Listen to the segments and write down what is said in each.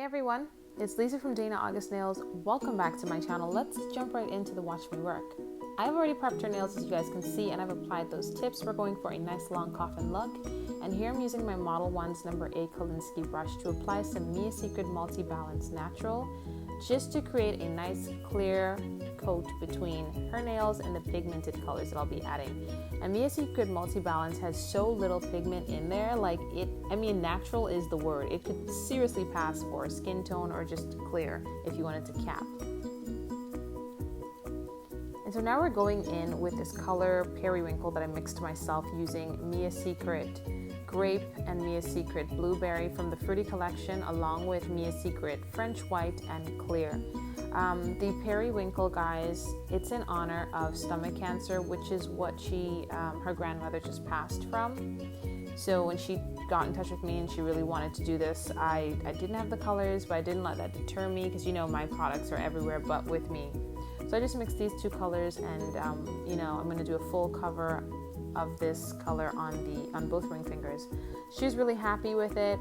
Everyone, it's Lisa from Dana August Nails. Welcome back to my channel. Let's jump right into the watch me work. I've already prepped her nails, as you guys can see, and I've applied those tips. We're going for a nice long coffin look, and here I'm using my Model 1's number 8 Kolinsky brush to apply some Mia Secret Multi-Balance Natural, just to create a nice clear coat between her nails and the pigmented colors that I'll be adding. And Mia Secret Multi-Balance has so little pigment in there, natural is the word. It could seriously pass for skin tone or just clear if you wanted to cap. And so now we're going in with this color Periwinkle that I mixed myself using Mia Secret Grape and Mia Secret Blueberry from the Fruity collection, along with Mia Secret French White and Clear. The Periwinkle, guys, it's in honor of stomach cancer, which is what her grandmother just passed from. So when she got in touch with me and she really wanted to do this, I didn't have the colors, but I didn't let that deter me, because my products are everywhere but with me. So I just mixed these two colors, and I'm going to do a full cover of this color on both ring fingers. She was really happy with it.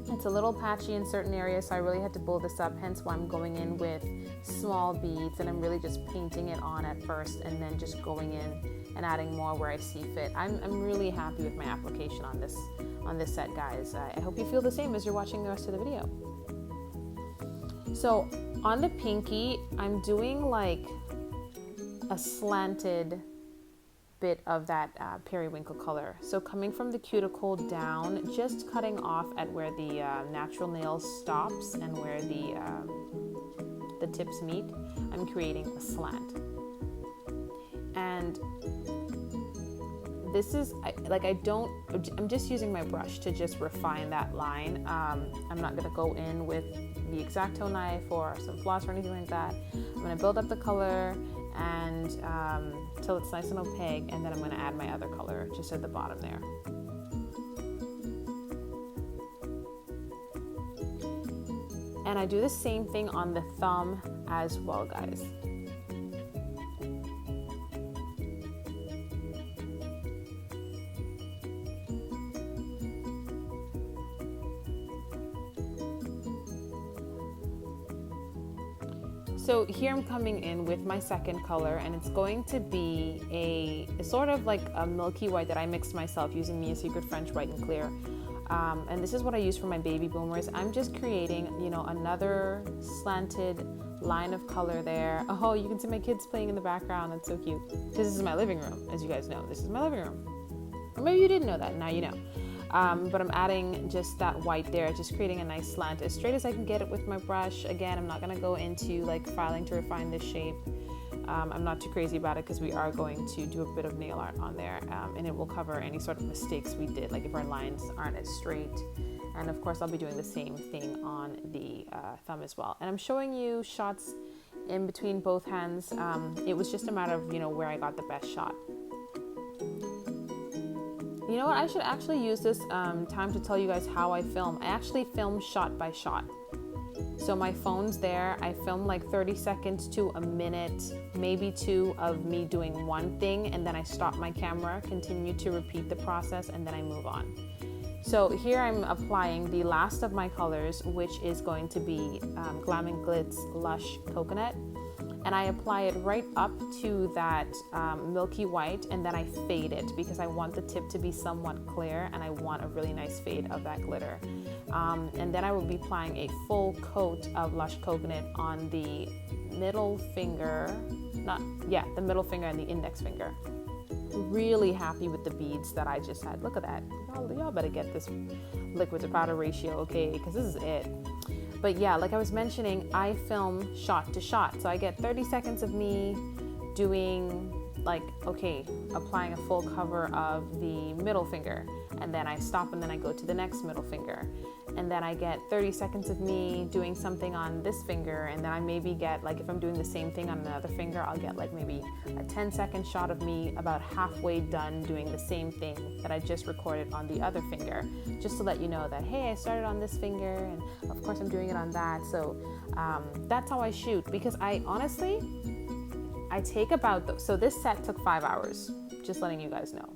It's a little patchy in certain areas, so I really had to build this up, hence why I'm going in with small beads, and I'm really just painting it on at first and then just going in and adding more where I see fit. I'm really happy with my application on this set, guys. I hope you feel the same as you're watching the rest of the video. So on the pinky, I'm doing like a slanted bit of that periwinkle color. So coming from the cuticle down, just cutting off at where the natural nail stops and where the tips meet, I'm creating a slant. And this is, I'm just using my brush to just refine that line. I'm not gonna go in with the X-Acto knife or some floss or anything like that. I'm gonna build up the color and till it's nice and opaque, and then I'm gonna add my other color just at the bottom there. And I do the same thing on the thumb as well, guys. So here I'm coming in with my second color, and it's going to be a sort of like a milky white that I mixed myself using Mia Secret French White and Clear. And this is what I use for my baby boomers. I'm just creating, another slanted line of color there. Oh, you can see my kids playing in the background. That's so cute. Because this is my living room, as you guys know. This is my living room. Or maybe you didn't know that, now you know. But I'm adding just that white there, just creating a nice slant as straight as I can get it with my brush. Again, I'm not going to go into filing to refine this shape. I'm not too crazy about it, because we are going to do a bit of nail art on there, and it will cover any sort of mistakes we did, like if our lines aren't as straight. And of course I'll be doing the same thing on the thumb as well. And I'm showing you shots in between both hands. It was just a matter of where I got the best shot. You know what, I should actually use this time to tell you guys how I film. I actually film shot by shot. So my phone's there, I film like 30 seconds to a minute, maybe two, of me doing one thing, and then I stop my camera, continue to repeat the process, and then I move on. So here I'm applying the last of my colors, which is going to be Glam & Glitz Lush Coconut. And I apply it right up to that milky white, and then I fade it, because I want the tip to be somewhat clear, and I want a really nice fade of that glitter. And then I will be applying a full coat of Lush Coconut on the middle finger, the middle finger and the index finger. Really happy with the beads that I just had. Look at that. Y'all better get this liquid to powder ratio, okay? Because this is it. But yeah, like I was mentioning, I film shot to shot. So I get 30 seconds of me doing applying a full cover of the middle finger. And then I stop, and then I go to the next middle finger. And then I get 30 seconds of me doing something on this finger. And then I maybe get, if I'm doing the same thing on another finger, I'll get maybe a 10-second shot of me about halfway done doing the same thing that I just recorded on the other finger. Just to let you know that, hey, I started on this finger, and of course I'm doing it on that. So that's how I shoot, because I take so this set took 5 hours, just letting you guys know.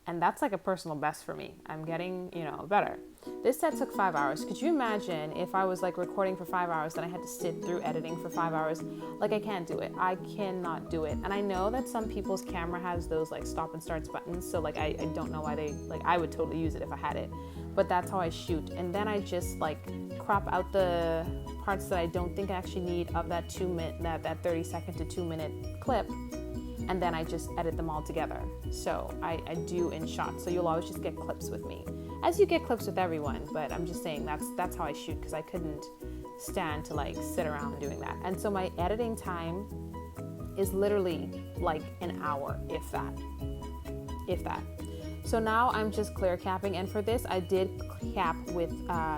And that's like a personal best for me. I'm getting, better. This set took 5 hours. Could you imagine if I was like recording for 5 hours, then I had to sit through editing for 5 hours? Like, I can't do it. I cannot do it. And I know that some people's camera has those like stop and starts buttons. So like, I don't know why they, like, I would totally use it if I had it, but that's how I shoot. And then I just like crop out the parts that I don't think I actually need of that 2 minute, that 30 second to 2 minute clip. And then I just edit them all together. So I do in shots. So you'll always just get clips with me, as you get clips with everyone. But I'm just saying that's how I shoot, because I couldn't stand to like sit around doing that. And so my editing time is literally like an hour, if that. So now I'm just clear capping. And for this, I did cap with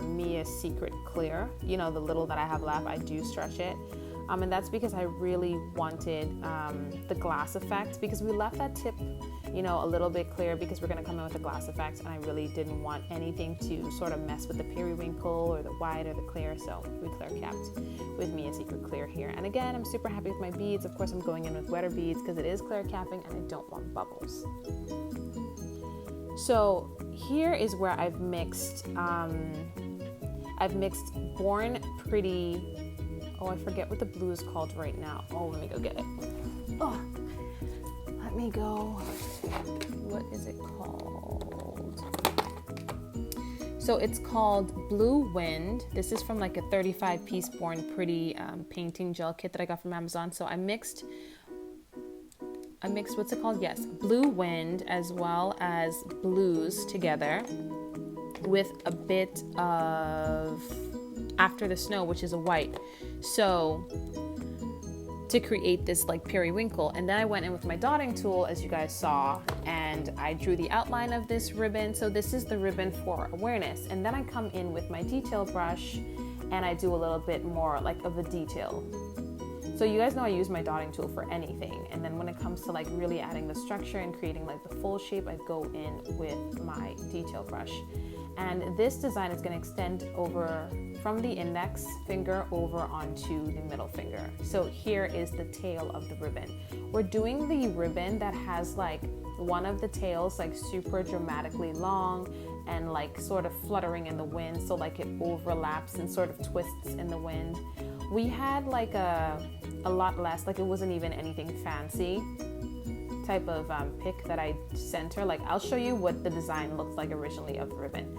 Mia's Secret Clear. The little that I have left, I do stretch it. And that's because I really wanted the glass effect, because we left that tip, a little bit clear, because we're going to come in with the glass effect, and I really didn't want anything to sort of mess with the periwinkle or the white or the clear, so we clear capped with Mia's Secret Clear here. And again, I'm super happy with my beads. Of course, I'm going in with wetter beads because it is clear capping and I don't want bubbles. So here is where I've mixed Born Pretty. Oh, I forget what the blue is called right now. Oh, let me go get it. Oh, let me go. What is it called? So it's called Blue Wind. This is from like a 35-piece Born Pretty painting gel kit that I got from Amazon. So I mixed, what's it called? Yes, Blue Wind as well as blues together with a bit of After the Snow, which is a white. So to create this like periwinkle, and then I went in with my dotting tool, as you guys saw, and I drew the outline of this ribbon. So this is the ribbon for awareness, and then I come in with my detail brush and I do a little bit more like of the detail. So you guys know I use my dotting tool for anything, and then when it comes to like really adding the structure and creating like the full shape, I go in with my detail brush. And this design is going to extend over from the index finger over onto the middle finger. So here is the tail of the ribbon. We're doing the ribbon that has like one of the tails like super dramatically long and like sort of fluttering in the wind, so like it overlaps and sort of twists in the wind. We had like a lot less, like it wasn't even anything fancy type of pick that I sent her. Like, I'll show you what the design looks like originally of the ribbon.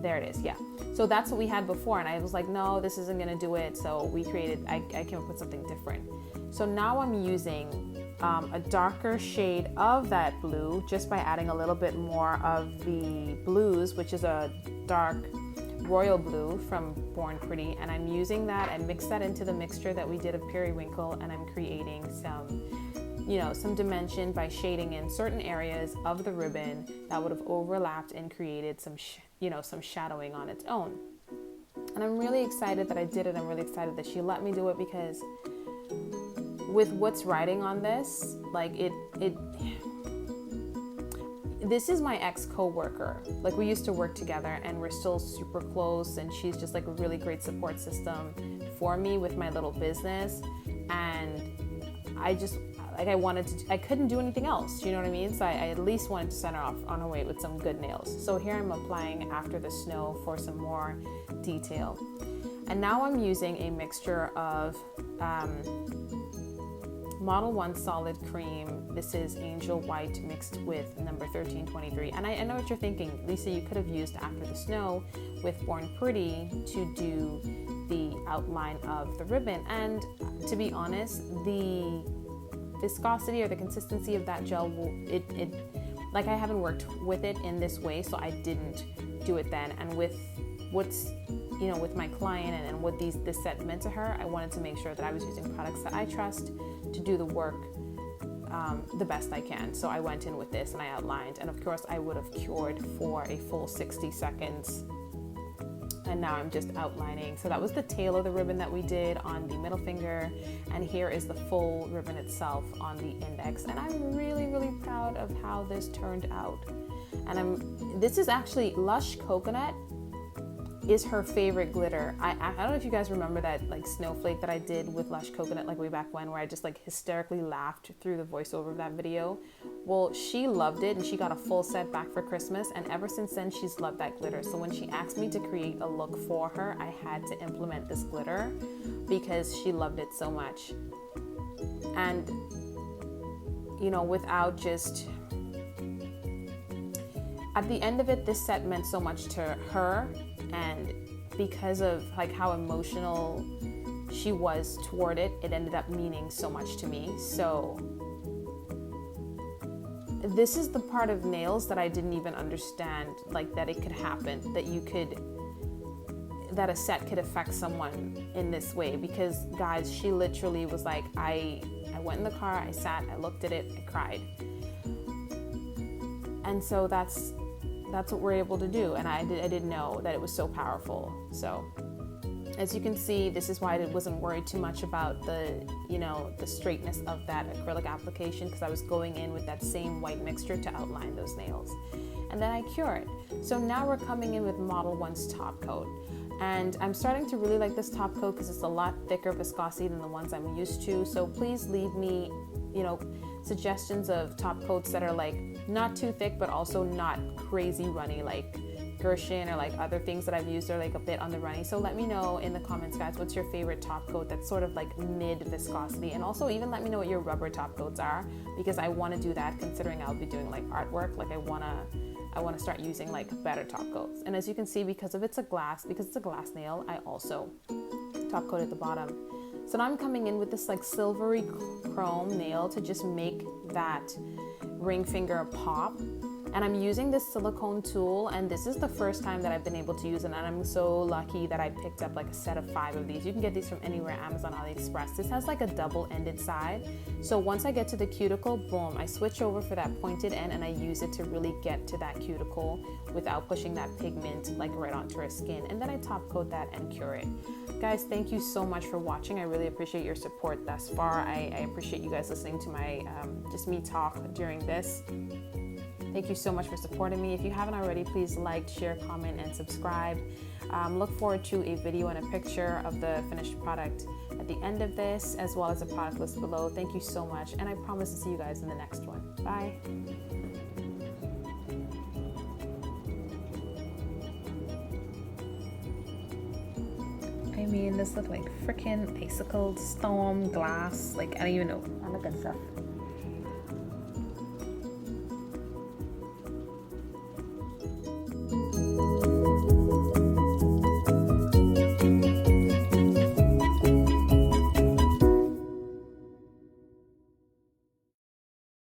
There it is, yeah. So that's what we had before, and I was like, no, this isn't gonna do it. So we created, I came up with something different. So now I'm using a darker shade of that blue, just by adding a little bit more of the blues, which is a dark royal blue from Born Pretty, and I'm using that and mix that into the mixture that we did of Periwinkle, and I'm creating some dimension by shading in certain areas of the ribbon that would have overlapped and created some shadowing on its own. And I'm really excited that I did it. I'm really excited that she let me do it, because with what's writing on this, like this is my ex-coworker. Like, we used to work together and we're still super close, and she's just like a really great support system for me with my little business. And I just, like, I couldn't do anything else, you know what I mean? So I at least wanted to send her off on her way with some good nails. So here I'm applying After the Snow for some more detail. And now I'm using a mixture of Model 1 Solid Cream. This is Angel White mixed with number 1323. And I know what you're thinking, Lisa, you could have used After the Snow with Born Pretty to do the outline of the ribbon. And to be honest, the viscosity or the consistency of that gel, like, I haven't worked with it in this way, so I didn't do it then. And with what's, with my client and what this set meant to her, I wanted to make sure that I was using products that I trust to do the work the best I can. So I went in with this and I outlined, and of course I would have cured for a full 60 seconds. And now I'm just outlining. So that was the tail of the ribbon that we did on the middle finger, and here is the full ribbon itself on the index. And I'm really, really proud of how this turned out. And this is actually Lush Coconut is her favorite glitter. I don't know if you guys remember that like snowflake that I did with Lush Coconut like way back when, where I just like hysterically laughed through the voiceover of that video. Well, she loved it and she got a full set back for Christmas, and ever since then she's loved that glitter. So when she asked me to create a look for her, I had to implement this glitter because she loved it so much. And you know, without just, at the end of it, this set meant so much to her, and because of like how emotional she was toward it, it ended up meaning so much to me. So this is the part of nails that I didn't even understand, like that it could happen, that a set could affect someone in this way. Because guys, she literally was like, I went in the car, I sat, I looked at it, I cried. And so that's what we're able to do, and I didn't know that it was so powerful. So as you can see, this is why I wasn't worried too much about the straightness of that acrylic application, because I was going in with that same white mixture to outline those nails. And then I cure it. So now we're coming in with Model 1's top coat. And I'm starting to really like this top coat because it's a lot thicker viscosity than the ones I'm used to. So please leave me, suggestions of top coats that are like not too thick, but also not crazy runny, like Gershon or like other things that I've used are like a bit on the runny. So let me know in the comments, guys, what's your favorite top coat that's sort of like mid viscosity, and also even let me know what your rubber top coats are, because I want to do that considering I'll be doing like artwork. Like I want to start using like better top coats. And as you can see, because it's a glass nail, I also top coat at the bottom. So now I'm coming in with this like silvery chrome nail to just make that ring finger pop. And I'm using this silicone tool, and this is the first time that I've been able to use it, and I'm so lucky that I picked up like a set of 5 of these. You can get these from anywhere, Amazon, AliExpress. This has like a double-ended side. So once I get to the cuticle, boom, I switch over for that pointed end, and I use it to really get to that cuticle without pushing that pigment like right onto her skin. And then I top coat that and cure it. Guys, thank you so much for watching. I really appreciate your support thus far. I appreciate you guys listening to my just me talk during this. Thank you so much for supporting me. If you haven't already, please like, share, comment, and subscribe. Look forward to a video and a picture of the finished product at the end of this, as well as a product list below. Thank you so much, and I promise to see you guys in the next one. Bye. I mean, this looked like freaking icicle, storm, glass, like I don't even know. All the good stuff.